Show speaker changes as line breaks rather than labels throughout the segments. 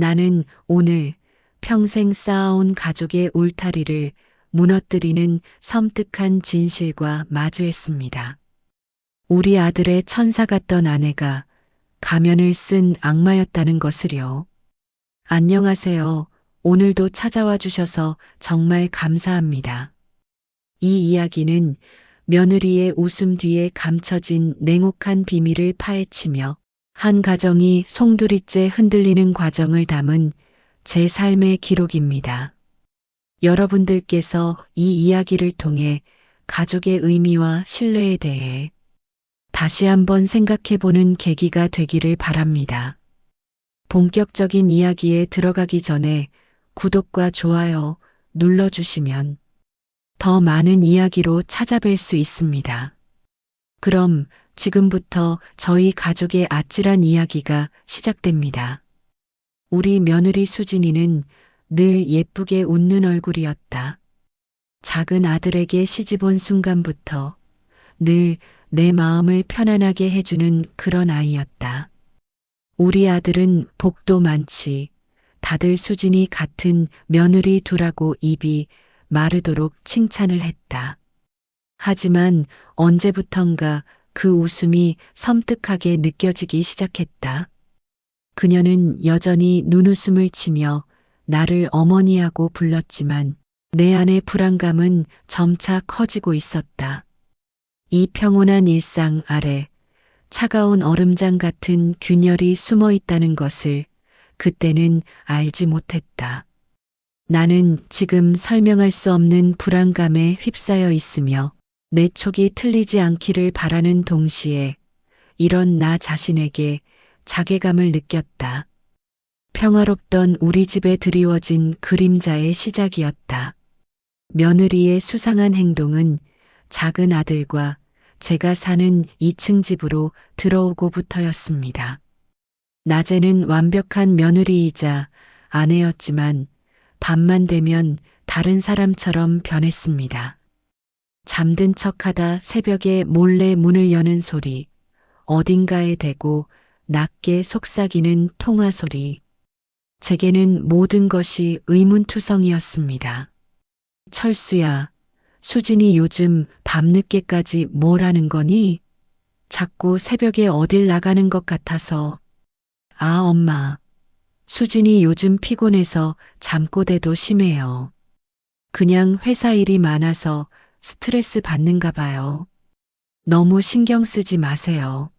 나는 오늘 평생 쌓아온 가족의 울타리를 무너뜨리는 섬뜩한 진실과 마주했습니다. 우리 아들의 천사 같던 아내가 가면을 쓴 악마였다는 것을요. 안녕하세요. 오늘도 찾아와 주셔서 정말 감사합니다. 이 이야기는 며느리의 웃음 뒤에 감춰진 냉혹한 비밀을 파헤치며 한 가정이 송두리째 흔들리는 과정을 담은 제 삶의 기록입니다. 여러분들께서 이 이야기를 통해 가족의 의미와 신뢰에 대해 다시 한번 생각해보는 계기가 되기를 바랍니다. 본격적인 이야기에 들어가기 전에 구독과 좋아요 눌러주시면 더 많은 이야기로 찾아뵐 수 있습니다. 그럼 지금부터 저희 가족의 아찔한 이야기가 시작됩니다. 우리 며느리 수진이는 늘 예쁘게 웃는 얼굴이었다. 작은 아들에게 시집온 순간부터 늘 내 마음을 편안하게 해주는 그런 아이였다. 우리 아들은 복도 많지. 다들 수진이 같은 며느리 두라고 입이 마르도록 칭찬을 했다. 하지만 언제부턴가 그 웃음이 섬뜩하게 느껴지기 시작했다. 그녀는 여전히 눈웃음을 치며 나를 어머니하고 불렀지만 내 안의 불안감은 점차 커지고 있었다. 이 평온한 일상 아래 차가운 얼음장 같은 균열이 숨어 있다는 것을 그때는 알지 못했다. 나는 지금 설명할 수 없는 불안감에 휩싸여 있으며 내 촉이 틀리지 않기를 바라는 동시에 이런 나 자신에게 자괴감을 느꼈다. 평화롭던 우리 집에 드리워진 그림자의 시작이었다. 며느리의 수상한 행동은 작은 아들과 제가 사는 2층 집으로 들어오고부터였습니다. 낮에는 완벽한 며느리이자 아내였지만 밤만 되면 다른 사람처럼 변했습니다. 잠든 척하다 새벽에 몰래 문을 여는 소리, 어딘가에 대고 낮게 속삭이는 통화 소리. 제게는 모든 것이 의문투성이었습니다. 철수야, 수진이 요즘 밤늦게까지 뭘 하는 거니? 자꾸 새벽에 어딜 나가는 것 같아서. 아, 엄마. 수진이 요즘 피곤해서 잠꼬대도 심해요. 그냥 회사 일이 많아서 스트레스 받는가 봐요. 너무 신경 쓰지 마세요.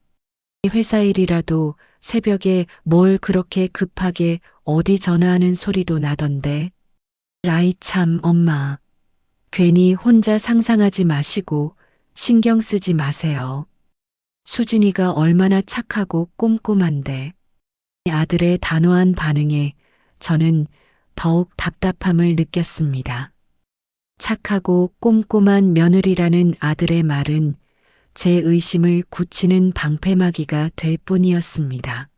회사 일이라도 새벽에 뭘 그렇게 급하게 어디 전화하는 소리도 나던데. 아이 참 엄마. 괜히 혼자 상상하지 마시고 신경 쓰지 마세요. 수진이가 얼마나 착하고 꼼꼼한데. 아들의 단호한 반응에 저는 더욱 답답함을 느꼈습니다. 착하고 꼼꼼한 며느리라는 아들의 말은 제 의심을 굳히는 방패막이가 될 뿐이었습니다.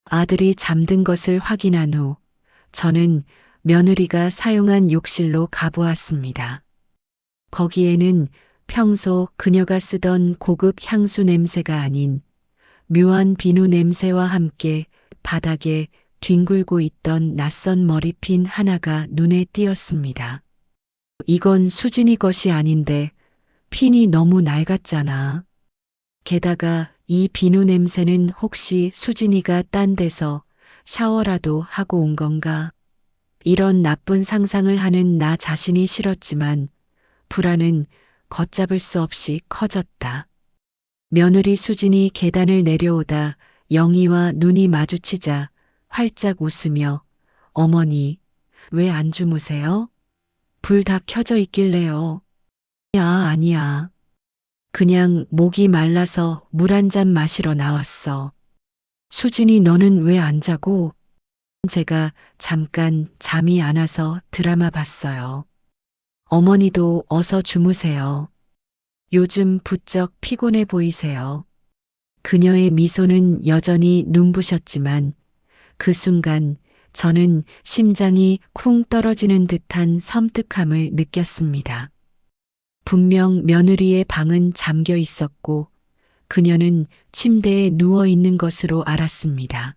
아들이 잠든 것을 확인한 후 저는 며느리가 사용한 욕실로 가보았습니다. 거기에는 평소 그녀가 쓰던 고급 향수 냄새가 아닌 묘한 비누 냄새와 함께 바닥에 뒹굴고 있던 낯선 머리핀 하나가 눈에 띄었습니다. 이건 수진이 것이 아닌데 핀이 너무 낡았잖아. 게다가 이 비누 냄새는 혹시 수진이가 딴 데서 샤워라도 하고 온 건가? 이런 나쁜 상상을 하는 나 자신이 싫었지만 불안은 걷잡을 수 없이 커졌다. 며느리 수진이 계단을 내려오다 영희와 눈이 마주치자 활짝 웃으며 어머니, 왜 안 주무세요? 불 다 켜져 있길래요. 아니야. 그냥 목이 말라서 물 한 잔 마시러 나왔어. 수진이 너는 왜 안 자고? 제가 잠깐 잠이 안 와서 드라마 봤어요. 어머니도 어서 주무세요. 요즘 부쩍 피곤해 보이세요. 그녀의 미소는 여전히 눈부셨지만 그 순간 저는 심장이 쿵 떨어지는 듯한 섬뜩함을 느꼈습니다. 분명 며느리의 방은 잠겨 있었고 그녀는 침대에 누워 있는 것으로 알았습니다.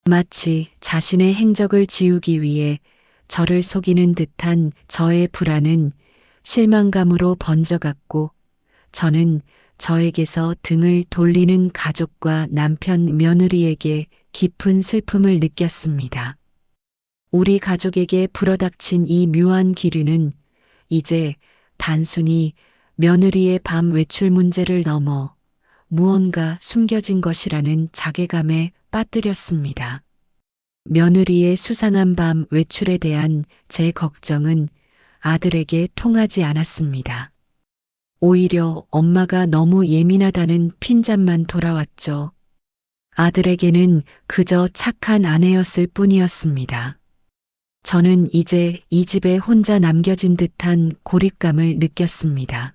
마치 자신의 행적을 지우기 위해 저를 속이는 듯한 저의 불안은 실망감으로 번져갔고, 저는 저에게서 등을 돌리는 가족과 남편, 며느리에게 깊은 슬픔을 느꼈습니다. 우리 가족에게 불어닥친 이 묘한 기류는 이제 단순히 며느리의 밤 외출 문제를 넘어 무언가 숨겨진 것이라는 자괴감에 빠뜨렸습니다. 며느리의 수상한 밤 외출에 대한 제 걱정은 아들에게 통하지 않았습니다. 오히려 엄마가 너무 예민하다는 핀잔만 돌아왔죠. 아들에게는 그저 착한 아내였을 뿐이었습니다. 저는 이제 이 집에 혼자 남겨진 듯한 고립감을 느꼈습니다.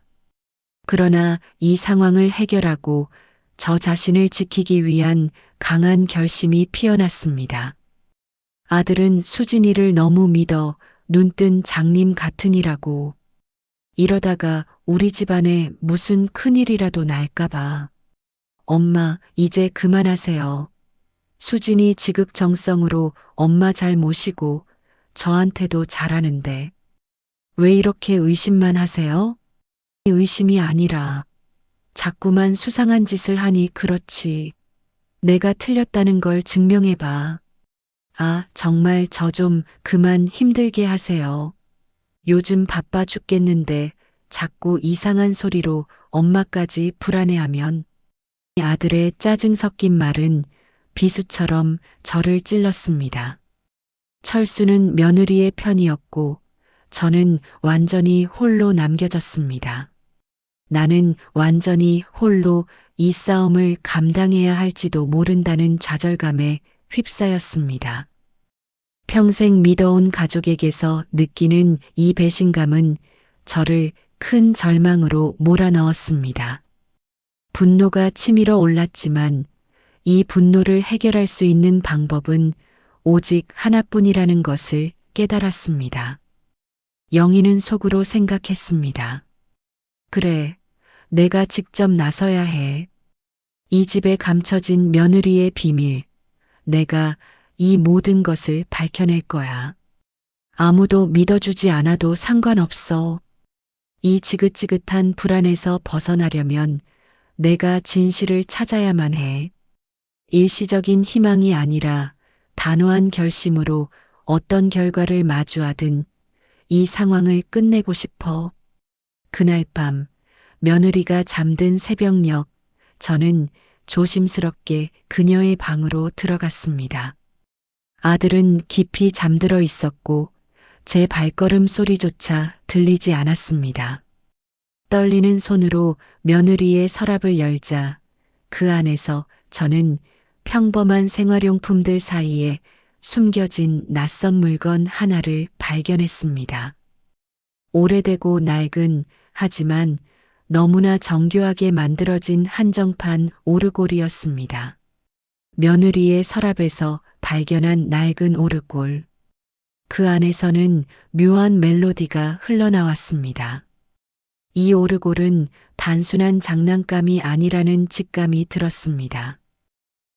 그러나 이 상황을 해결하고 저 자신을 지키기 위한 강한 결심이 피어났습니다. 아들은 수진이를 너무 믿어 눈뜬 장님 같으니라고. 이러다가 우리 집안에 무슨 큰일이라도 날까봐. 엄마, 이제 그만하세요. 수진이 지극정성으로 엄마 잘 모시고 저한테도 잘하는데 왜 이렇게 의심만 하세요? 의심이 아니라 자꾸만 수상한 짓을 하니 그렇지. 내가 틀렸다는 걸 증명해봐. 아, 정말 저 좀 그만 힘들게 하세요. 요즘 바빠 죽겠는데 자꾸 이상한 소리로 엄마까지 불안해하면. 아들의 짜증 섞인 말은 비수처럼 저를 찔렀습니다. 철수는 며느리의 편이었고 저는 완전히 홀로 남겨졌습니다. 나는 완전히 홀로 이 싸움을 감당해야 할지도 모른다는 좌절감에 휩싸였습니다. 평생 믿어온 가족에게서 느끼는 이 배신감은 저를 큰 절망으로 몰아넣었습니다. 분노가 치밀어 올랐지만 이 분노를 해결할 수 있는 방법은 오직 하나뿐이라는 것을 깨달았습니다. 영희는 속으로 생각했습니다. 그래, 내가 직접 나서야 해. 이 집에 감춰진 며느리의 비밀, 내가 이 모든 것을 밝혀낼 거야. 아무도 믿어주지 않아도 상관없어. 이 지긋지긋한 불안에서 벗어나려면 내가 진실을 찾아야만 해. 일시적인 희망이 아니라 단호한 결심으로 어떤 결과를 마주하든 이 상황을 끝내고 싶어. 그날 밤 며느리가 잠든 새벽녘 저는 조심스럽게 그녀의 방으로 들어갔습니다. 아들은 깊이 잠들어 있었고 제 발걸음 소리조차 들리지 않았습니다. 떨리는 손으로 며느리의 서랍을 열자 그 안에서 저는 평범한 생활용품들 사이에 숨겨진 낯선 물건 하나를 발견했습니다. 오래되고 낡은 하지만 너무나 정교하게 만들어진 한정판 오르골이었습니다. 며느리의 서랍에서 발견한 낡은 오르골. 그 안에서는 묘한 멜로디가 흘러나왔습니다. 이 오르골은 단순한 장난감이 아니라는 직감이 들었습니다.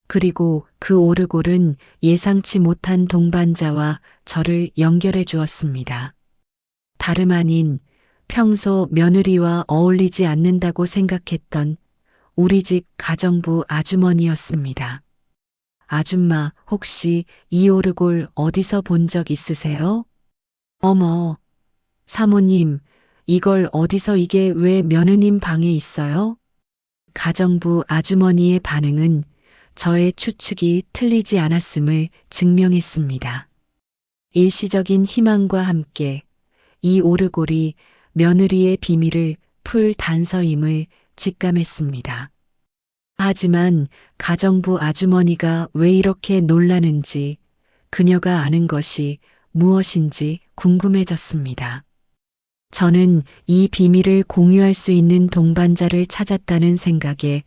그리고 그 오르골은 예상치 못한 동반자와 저를 연결해 주었습니다. 다름 아닌 평소 며느리와 어울리지 않는다고 생각했던 우리 집 가정부 아주머니였습니다. 아줌마, 혹시 이 오르골 어디서 본 적 있으세요? 어머, 사모님, 이걸 어디서 이게 왜 며느님 방에 있어요? 가정부 아주머니의 반응은 저의 추측이 틀리지 않았음을 증명했습니다. 일시적인 희망과 함께 이 오르골이 며느리의 비밀을 풀 단서임을 직감했습니다. 하지만 가정부 아주머니가 왜 이렇게 놀라는지 그녀가 아는 것이 무엇인지 궁금해졌습니다. 저는 이 비밀을 공유할 수 있는 동반자를 찾았다는 생각에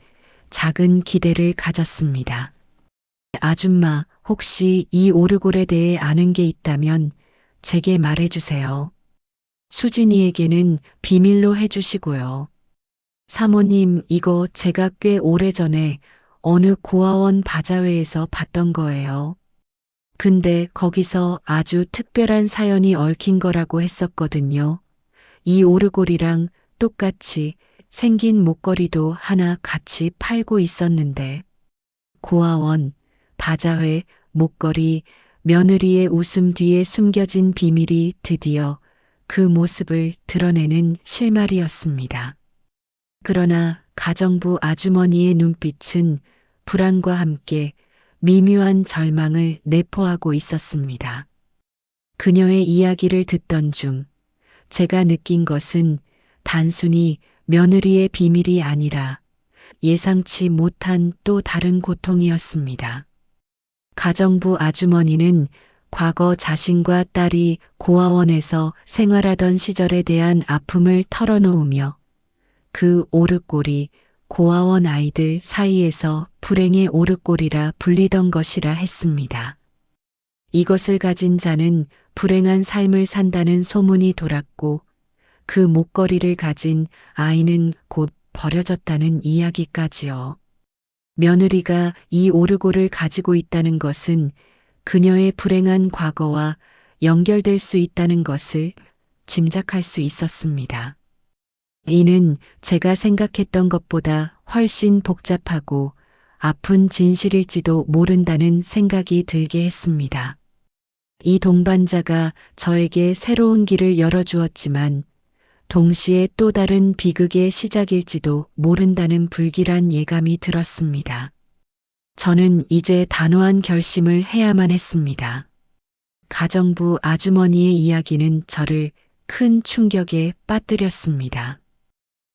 작은 기대를 가졌습니다. 아줌마, 혹시 이 오르골에 대해 아는 게 있다면 제게 말해주세요. 수진이에게는 비밀로 해주시고요. 사모님, 이거 제가 꽤 오래전에 어느 고아원 바자회에서 봤던 거예요. 근데 거기서 아주 특별한 사연이 얽힌 거라고 했었거든요. 이 오르골이랑 똑같이 생긴 목걸이도 하나 같이 팔고 있었는데 고아원, 바자회, 목걸이, 며느리의 웃음 뒤에 숨겨진 비밀이 드디어 그 모습을 드러내는 실마리였습니다. 그러나 가정부 아주머니의 눈빛은 불안과 함께 미묘한 절망을 내포하고 있었습니다. 그녀의 이야기를 듣던 중 제가 느낀 것은 단순히 며느리의 비밀이 아니라 예상치 못한 또 다른 고통이었습니다. 가정부 아주머니는 과거 자신과 딸이 고아원에서 생활하던 시절에 대한 아픔을 털어놓으며 그 오르골이 고아원 아이들 사이에서 불행의 오르골이라 불리던 것이라 했습니다. 이것을 가진 자는 불행한 삶을 산다는 소문이 돌았고 그 목걸이를 가진 아이는 곧 버려졌다는 이야기까지요. 며느리가 이 오르골을 가지고 있다는 것은 그녀의 불행한 과거와 연결될 수 있다는 것을 짐작할 수 있었습니다. 이는 제가 생각했던 것보다 훨씬 복잡하고 아픈 진실일지도 모른다는 생각이 들게 했습니다. 이 동반자가 저에게 새로운 길을 열어주었지만 동시에 또 다른 비극의 시작일지도 모른다는 불길한 예감이 들었습니다. 저는 이제 단호한 결심을 해야만 했습니다. 가정부 아주머니의 이야기는 저를 큰 충격에 빠뜨렸습니다.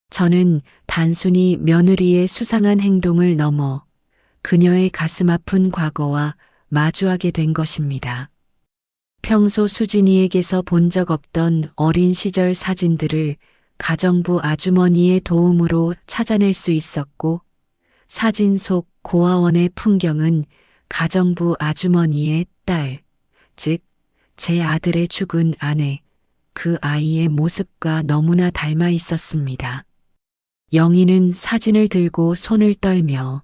저는 단순히 며느리의 수상한 행동을 넘어 그녀의 가슴 아픈 과거와 마주하게 된 것입니다. 평소 수진이에게서 본 적 없던 어린 시절 사진들을 가정부 아주머니의 도움으로 찾아낼 수 있었고 사진 속 고아원의 풍경은 가정부 아주머니의 딸, 즉 제 아들의 죽은 아내, 그 아이의 모습과 너무나 닮아 있었습니다. 영희는 사진을 들고 손을 떨며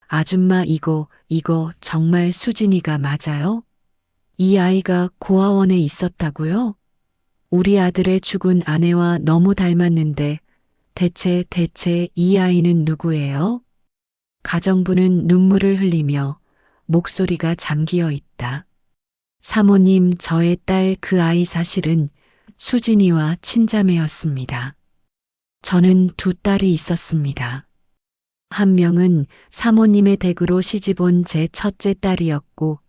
아줌마 이거 정말 수진이가 맞아요? 이 아이가 고아원에 있었다고요? 우리 아들의 죽은 아내와 너무 닮았는데 대체 이 아이는 누구예요? 가정부는 눈물을 흘리며 목소리가 잠기어 있다. 사모님, 저의 딸 그 아이 사실은 수진이와 친자매였습니다. 저는 두 딸이 있었습니다. 한 명은 사모님의 댁으로 시집온 제 첫째 딸이었고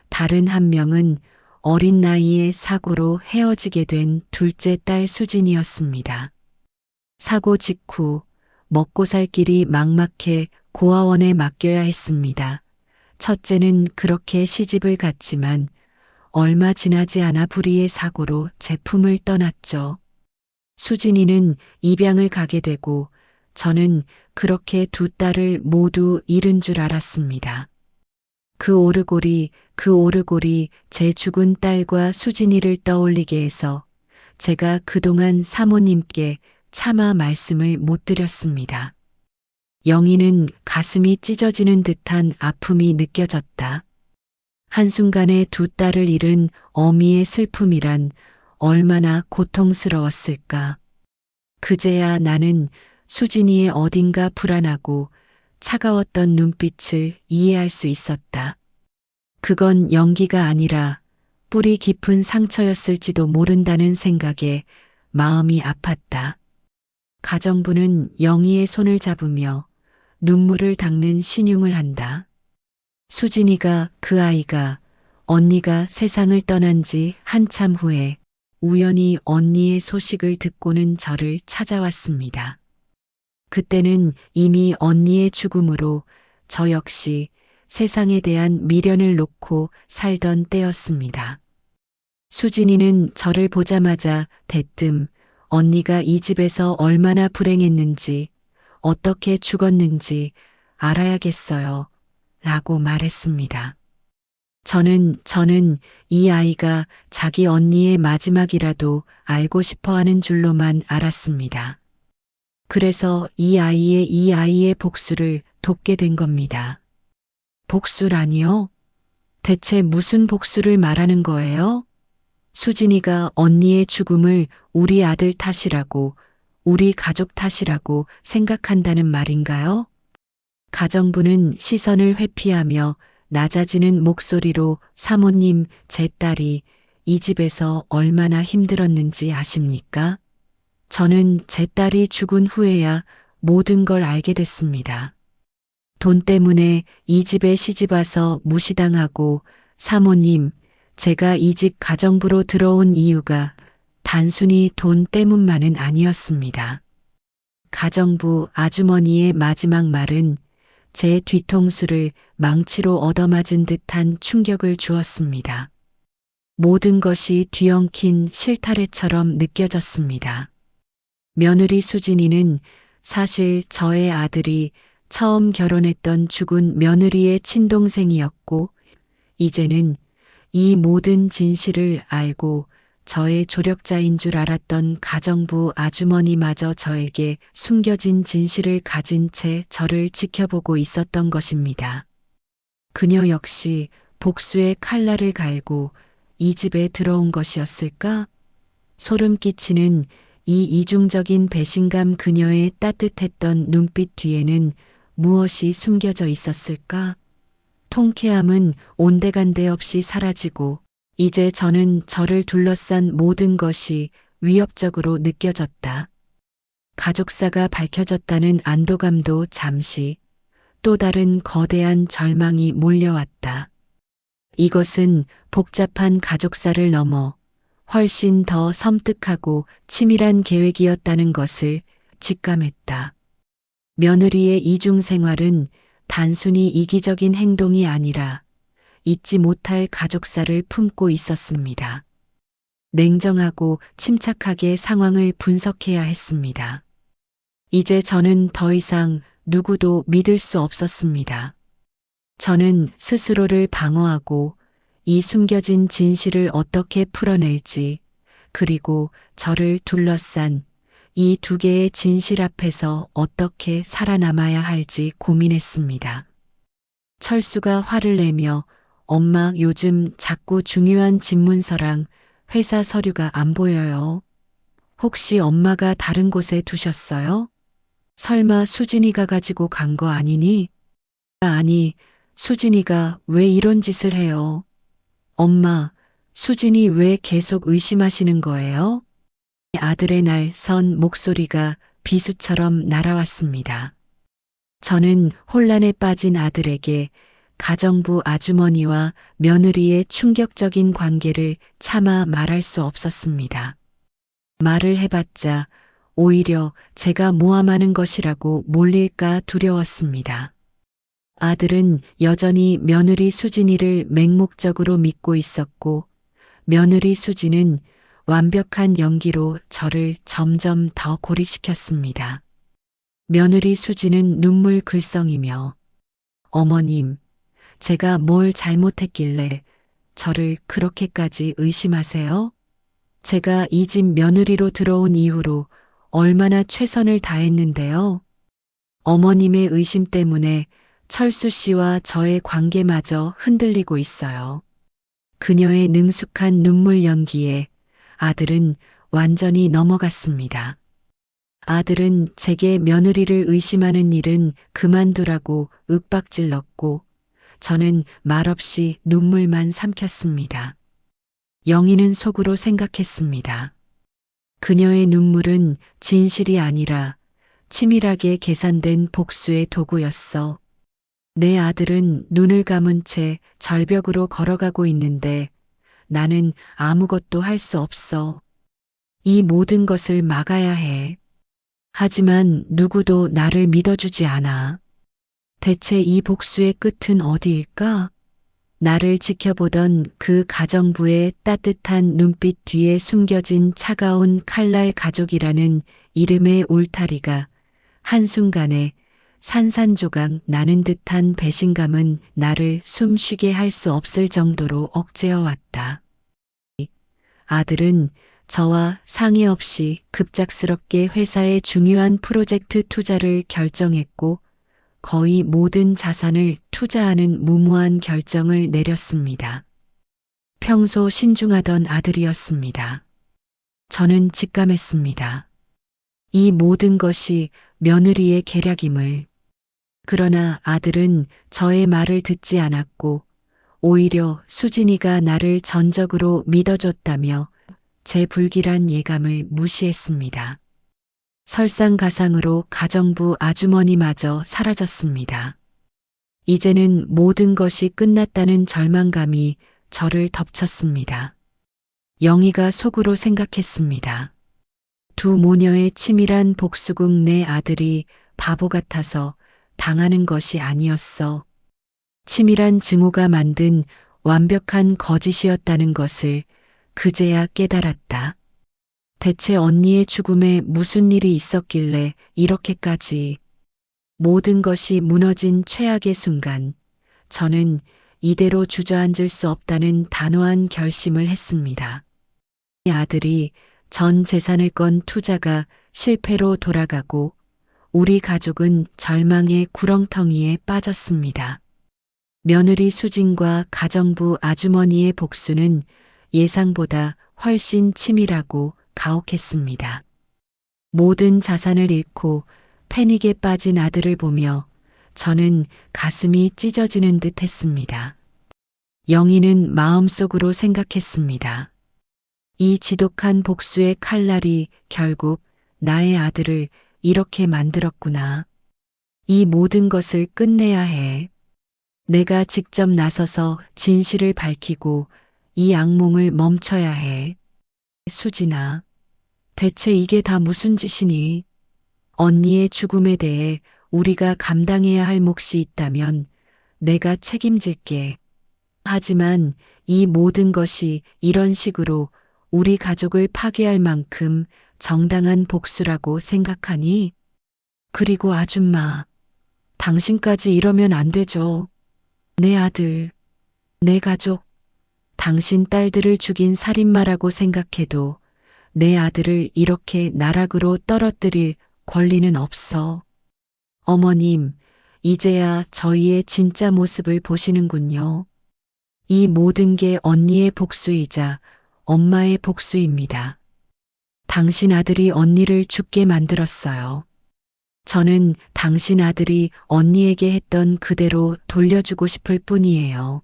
다른 한 명은 어린 나이에 사고로 헤어지게 된 둘째 딸 수진이었습니다. 사고 직후 먹고 살 길이 막막해 고아원에 맡겨야 했습니다. 첫째는 그렇게 시집을 갔지만 얼마 지나지 않아 불의의 사고로 제품을 떠났죠. 수진이는 입양을 가게 되고 저는 그렇게 두 딸을 모두 잃은 줄 알았습니다. 그 오르골이 제 죽은 딸과 수진이를 떠올리게 해서 제가 그동안 사모님께 차마 말씀을 못 드렸습니다. 영희는 가슴이 찢어지는 듯한 아픔이 느껴졌다. 한순간에 두 딸을 잃은 어미의 슬픔이란 얼마나 고통스러웠을까. 그제야 나는 수진이의 어딘가 불안하고 차가웠던 눈빛을 이해할 수 있었다. 그건 연기가 아니라 뿌리 깊은 상처였을지도 모른다는 생각에 마음이 아팠다. 가정부는 영희의 손을 잡으며 눈물을 닦는 신용을 한다. 수진이가 그 아이가 언니가 세상을 떠난 지 한참 후에 우연히 언니의 소식을 듣고는 저를 찾아왔습니다. 그때는 이미 언니의 죽음으로 저 역시 세상에 대한 미련을 놓고 살던 때였습니다. 수진이는 저를 보자마자 대뜸 언니가 이 집에서 얼마나 불행했는지 어떻게 죽었는지 알아야겠어요. 라고 말했습니다. 저는 이 아이가 자기 언니의 마지막이라도 알고 싶어 하는 줄로만 알았습니다. 그래서 이 아이의 복수를 돕게 된 겁니다. 복수라니요? 대체 무슨 복수를 말하는 거예요? 수진이가 언니의 죽음을 우리 아들 탓이라고, 우리 가족 탓이라고 생각한다는 말인가요? 가정부는 시선을 회피하며 낮아지는 목소리로 사모님, 제 딸이 이 집에서 얼마나 힘들었는지 아십니까? 저는 제 딸이 죽은 후에야 모든 걸 알게 됐습니다. 돈 때문에 이 집에 시집와서 무시당하고 사모님, 제가 이 집 가정부로 들어온 이유가 단순히 돈 때문만은 아니었습니다. 가정부 아주머니의 마지막 말은 제 뒤통수를 망치로 얻어맞은 듯한 충격을 주었습니다. 모든 것이 뒤엉킨 실타래처럼 느껴졌습니다. 며느리 수진이는 사실 저의 아들이 처음 결혼했던 죽은 며느리의 친동생이었고, 이제는 이 모든 진실을 알고 저의 조력자인 줄 알았던 가정부 아주머니마저 저에게 숨겨진 진실을 가진 채 저를 지켜보고 있었던 것입니다. 그녀 역시 복수의 칼날을 갈고 이 집에 들어온 것이었을까? 소름 끼치는 이 이중적인 배신감, 그녀의 따뜻했던 눈빛 뒤에는 무엇이 숨겨져 있었을까? 통쾌함은 온데간데 없이 사라지고 이제 저는 저를 둘러싼 모든 것이 위협적으로 느껴졌다. 가족사가 밝혀졌다는 안도감도 잠시, 또 다른 거대한 절망이 몰려왔다. 이것은 복잡한 가족사를 넘어 훨씬 더 섬뜩하고 치밀한 계획이었다는 것을 직감했다. 며느리의 이중 생활은 단순히 이기적인 행동이 아니라 잊지 못할 가족사를 품고 있었습니다. 냉정하고 침착하게 상황을 분석해야 했습니다. 이제 저는 더 이상 누구도 믿을 수 없었습니다. 저는 스스로를 방어하고 이 숨겨진 진실을 어떻게 풀어낼지, 그리고 저를 둘러싼 이 두 개의 진실 앞에서 어떻게 살아남아야 할지 고민했습니다. 철수가 화를 내며 엄마, 요즘 자꾸 중요한 집문서랑 회사 서류가 안 보여요. 혹시 엄마가 다른 곳에 두셨어요? 설마 수진이가 가지고 간 거 아니니? 아니, 수진이가 왜 이런 짓을 해요? 엄마, 수진이 왜 계속 의심하시는 거예요? 아들의 날 선 목소리가 비수처럼 날아왔습니다. 저는 혼란에 빠진 아들에게 가정부 아주머니와 며느리의 충격적인 관계를 차마 말할 수 없었습니다. 말을 해봤자 오히려 제가 모함하는 것이라고 몰릴까 두려웠습니다. 아들은 여전히 며느리 수진이를 맹목적으로 믿고 있었고, 며느리 수진은 완벽한 연기로 저를 점점 더 고립시켰습니다. 며느리 수진은 눈물 글썽이며 어머님, 제가 뭘 잘못했길래 저를 그렇게까지 의심하세요? 제가 이 집 며느리로 들어온 이후로 얼마나 최선을 다했는데요. 어머님의 의심 때문에 철수 씨와 저의 관계마저 흔들리고 있어요. 그녀의 능숙한 눈물 연기에 아들은 완전히 넘어갔습니다. 아들은 제게 며느리를 의심하는 일은 그만두라고 윽박질렀고, 저는 말없이 눈물만 삼켰습니다. 영희는 속으로 생각했습니다. 그녀의 눈물은 진실이 아니라 치밀하게 계산된 복수의 도구였어. 내 아들은 눈을 감은 채 절벽으로 걸어가고 있는데 나는 아무것도 할 수 없어. 이 모든 것을 막아야 해. 하지만 누구도 나를 믿어주지 않아. 대체 이 복수의 끝은 어디일까? 나를 지켜보던 그 가정부의 따뜻한 눈빛 뒤에 숨겨진 차가운 칼날, 가족이라는 이름의 울타리가 한순간에 산산조각 나는 듯한 배신감은 나를 숨쉬게 할 수 없을 정도로 억제어 왔다. 아들은 저와 상의 없이 급작스럽게 회사의 중요한 프로젝트 투자를 결정했고, 거의 모든 자산을 투자하는 무모한 결정을 내렸습니다. 평소 신중하던 아들이었습니다. 저는 직감했습니다. 이 모든 것이 며느리의 계략임을. 그러나 아들은 저의 말을 듣지 않았고 오히려 수진이가 나를 전적으로 믿어줬다며 제 불길한 예감을 무시했습니다. 설상가상으로 가정부 아주머니마저 사라졌습니다. 이제는 모든 것이 끝났다는 절망감이 저를 덮쳤습니다. 영희가 속으로 생각했습니다. 두 모녀의 치밀한 복수국 내 아들이 바보 같아서 당하는 것이 아니었어. 치밀한 증오가 만든 완벽한 거짓이었다는 것을 그제야 깨달았다. 대체 언니의 죽음에 무슨 일이 있었길래 이렇게까지. 모든 것이 무너진 최악의 순간, 저는 이대로 주저앉을 수 없다는 단호한 결심을 했습니다. 이 아들이 전 재산을 건 투자가 실패로 돌아가고 우리 가족은 절망의 구렁텅이에 빠졌습니다. 며느리 수진과 가정부 아주머니의 복수는 예상보다 훨씬 치밀하고 가혹했습니다. 모든 자산을 잃고 패닉에 빠진 아들을 보며 저는 가슴이 찢어지는 듯 했습니다. 영희는 마음속으로 생각했습니다. 이 지독한 복수의 칼날이 결국 나의 아들을 이렇게 만들었구나. 이 모든 것을 끝내야 해. 내가 직접 나서서 진실을 밝히고 이 악몽을 멈춰야 해. 수진아, 대체 이게 다 무슨 짓이니? 언니의 죽음에 대해 우리가 감당해야 할 몫이 있다면 내가 책임질게. 하지만 이 모든 것이 이런 식으로 우리 가족을 파괴할 만큼 정당한 복수라고 생각하니? 그리고 아줌마, 당신까지 이러면 안 되죠. 내 아들, 내 가족, 당신 딸들을 죽인 살인마라고 생각해도 내 아들을 이렇게 나락으로 떨어뜨릴 권리는 없어. 어머님, 이제야 저희의 진짜 모습을 보시는군요. 이 모든 게 언니의 복수이자 엄마의 복수입니다. 당신 아들이 언니를 죽게 만들었어요. 저는 당신 아들이 언니에게 했던 그대로 돌려주고 싶을 뿐이에요.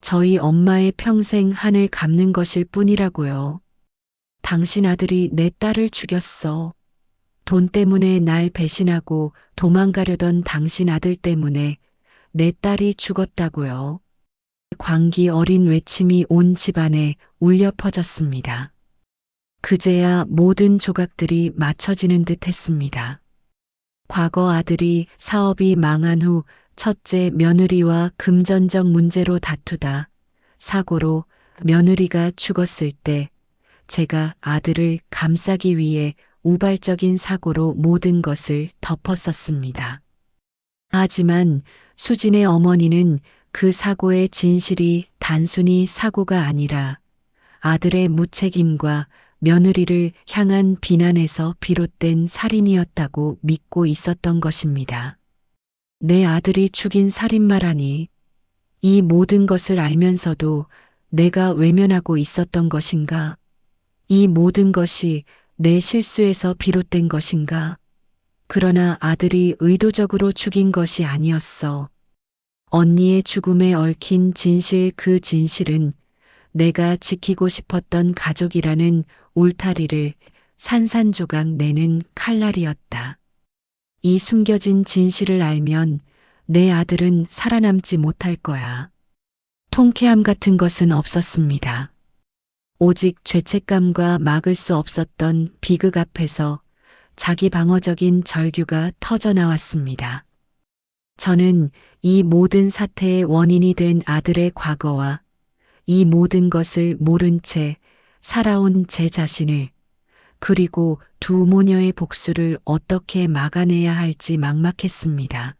저희 엄마의 평생 한을 갚는 것일 뿐이라고요. 당신 아들이 내 딸을 죽였어. 돈 때문에 날 배신하고 도망가려던 당신 아들 때문에 내 딸이 죽었다고요. 광기 어린 외침이 온 집안에 울려 퍼졌습니다. 그제야 모든 조각들이 맞춰지는 듯 했습니다. 과거 아들이 사업이 망한 후 첫째 며느리와 금전적 문제로 다투다 사고로 며느리가 죽었을 때 제가 아들을 감싸기 위해 우발적인 사고로 모든 것을 덮었었습니다. 하지만 수진의 어머니는 그 사고의 진실이 단순히 사고가 아니라 아들의 무책임과 며느리를 향한 비난에서 비롯된 살인이었다고 믿고 있었던 것입니다. 내 아들이 죽인 살인마라니, 이 모든 것을 알면서도 내가 외면하고 있었던 것인가? 이 모든 것이 내 실수에서 비롯된 것인가? 그러나 아들이 의도적으로 죽인 것이 아니었어. 언니의 죽음에 얽힌 진실, 그 진실은 내가 지키고 싶었던 가족이라는 울타리를 산산조각 내는 칼날이었다. 이 숨겨진 진실을 알면 내 아들은 살아남지 못할 거야. 통쾌함 같은 것은 없었습니다. 오직 죄책감과 막을 수 없었던 비극 앞에서 자기 방어적인 절규가 터져나왔습니다. 저는 이 모든 사태의 원인이 된 아들의 과거와 이 모든 것을 모른 채 살아온 제 자신을, 그리고 두 모녀의 복수를 어떻게 막아내야 할지 막막했습니다.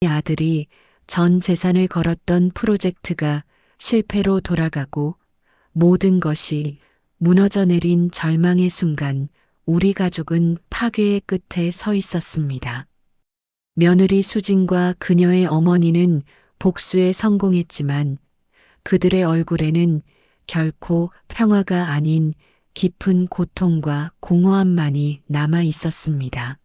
이 아들이 전 재산을 걸었던 프로젝트가 실패로 돌아가고 모든 것이 무너져 내린 절망의 순간 우리 가족은 파괴의 끝에 서 있었습니다. 며느리 수진과 그녀의 어머니는 복수에 성공했지만 그들의 얼굴에는 결코 평화가 아닌 깊은 고통과 공허함만이 남아 있었습니다.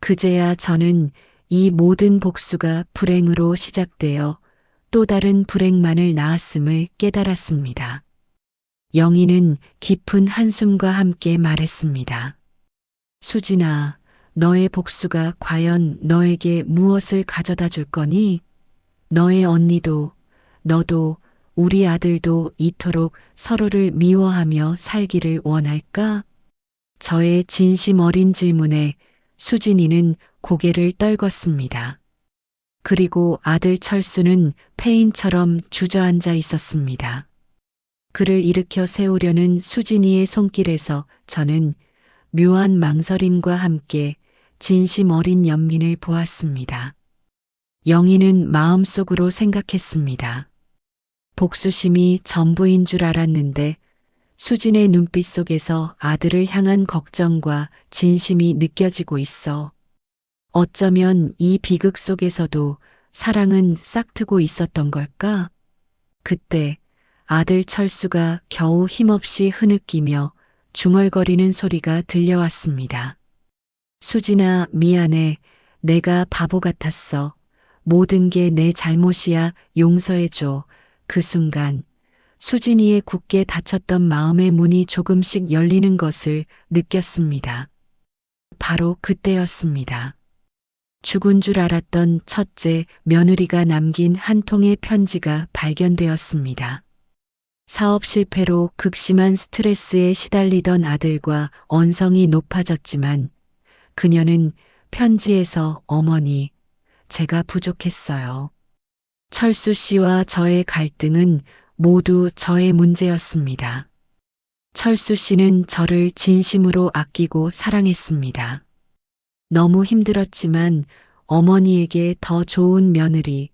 그제야 저는 이 모든 복수가 불행으로 시작되어 또 다른 불행만을 낳았음을 깨달았습니다. 영희는 깊은 한숨과 함께 말했습니다. 수진아, 너의 복수가 과연 너에게 무엇을 가져다 줄 거니? 너의 언니도, 너도, 우리 아들도 이토록 서로를 미워하며 살기를 원할까? 저의 진심 어린 질문에 수진이는 고개를 떨궜습니다. 그리고 아들 철수는 폐인처럼 주저앉아 있었습니다. 그를 일으켜 세우려는 수진이의 손길에서 저는 묘한 망설임과 함께 진심 어린 연민을 보았습니다. 영희는 마음속으로 생각했습니다. 복수심이 전부인 줄 알았는데 수진의 눈빛 속에서 아들을 향한 걱정과 진심이 느껴지고 있어. 어쩌면 이 비극 속에서도 사랑은 싹트고 있었던 걸까? 그때 아들 철수가 겨우 힘없이 흐느끼며 중얼거리는 소리가 들려왔습니다. 수진아, 미안해. 내가 바보 같았어. 모든 게 내 잘못이야. 용서해줘. 그 순간 수진이의 굳게 닫혔던 마음의 문이 조금씩 열리는 것을 느꼈습니다. 바로 그때였습니다. 죽은 줄 알았던 첫째 며느리가 남긴 한 통의 편지가 발견되었습니다. 사업 실패로 극심한 스트레스에 시달리던 아들과 언성이 높아졌지만 그녀는 편지에서 어머니, 제가 부족했어요. 철수 씨와 저의 갈등은 모두 저의 문제였습니다. 철수 씨는 저를 진심으로 아끼고 사랑했습니다. 너무 힘들었지만 어머니에게 더 좋은 며느리,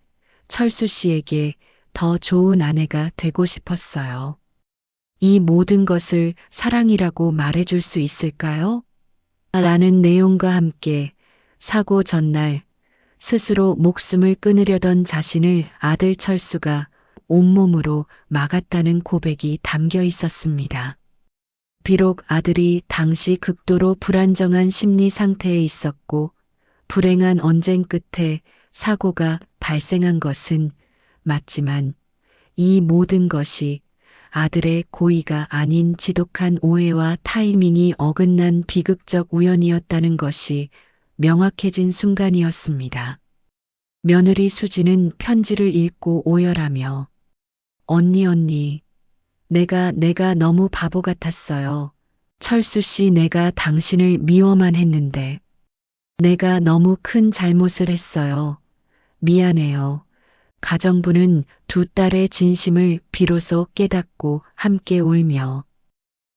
철수 씨에게 더 좋은 아내가 되고 싶었어요. 이 모든 것을 사랑이라고 말해줄 수 있을까요? 라는 내용과 함께 사고 전날 스스로 목숨을 끊으려던 자신을 아들 철수가 온몸으로 막았다는 고백이 담겨 있었습니다. 비록 아들이 당시 극도로 불안정한 심리 상태에 있었고 불행한 언쟁 끝에 사고가 발생한 것은 맞지만 이 모든 것이 아들의 고의가 아닌 지독한 오해와 타이밍이 어긋난 비극적 우연이었다는 것이 명확해진 순간이었습니다. 며느리 수지는 편지를 읽고 오열하며 언니, 내가 너무 바보 같았어요. 철수 씨, 내가 당신을 미워만 했는데 내가 너무 큰 잘못을 했어요. 미안해요. 가정부는 두 딸의 진심을 비로소 깨닫고 함께 울며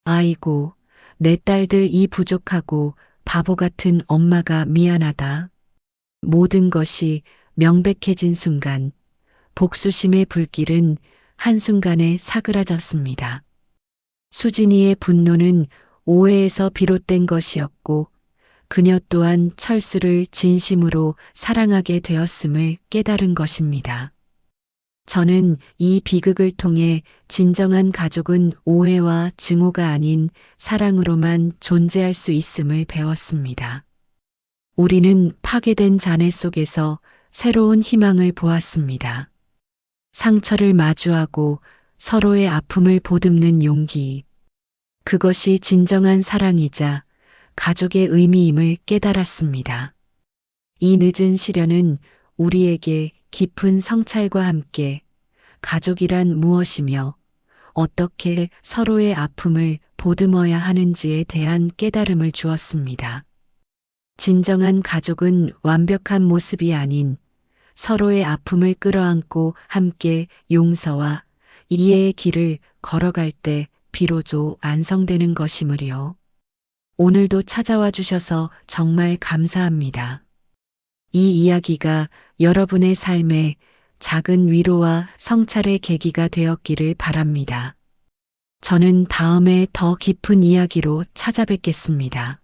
아이고, 내 딸들 이 부족하고 바보 같은 엄마가 미안하다. 모든 것이 명백해진 순간 복수심의 불길은 한순간에 사그라졌습니다. 수진이의 분노는 오해에서 비롯된 것이었고 그녀 또한 철수를 진심으로 사랑하게 되었음을 깨달은 것입니다. 저는 이 비극을 통해 진정한 가족은 오해와 증오가 아닌 사랑으로만 존재할 수 있음을 배웠습니다. 우리는 파괴된 잔해 속에서 새로운 희망을 보았습니다. 상처를 마주하고 서로의 아픔을 보듬는 용기. 그것이 진정한 사랑이자 가족의 의미임을 깨달았습니다. 이 늦은 시련은 우리에게 깊은 성찰과 함께 가족이란 무엇이며 어떻게 서로의 아픔을 보듬어야 하는지에 대한 깨달음을 주었습니다. 진정한 가족은 완벽한 모습이 아닌 서로의 아픔을 끌어안고 함께 용서와 이해의 길을 걸어갈 때 비로소 완성되는 것이므리요. 오늘도 찾아와 주셔서 정말 감사합니다. 이 이야기가 여러분의 삶에 작은 위로와 성찰의 계기가 되었기를 바랍니다. 저는 다음에 더 깊은 이야기로 찾아뵙겠습니다.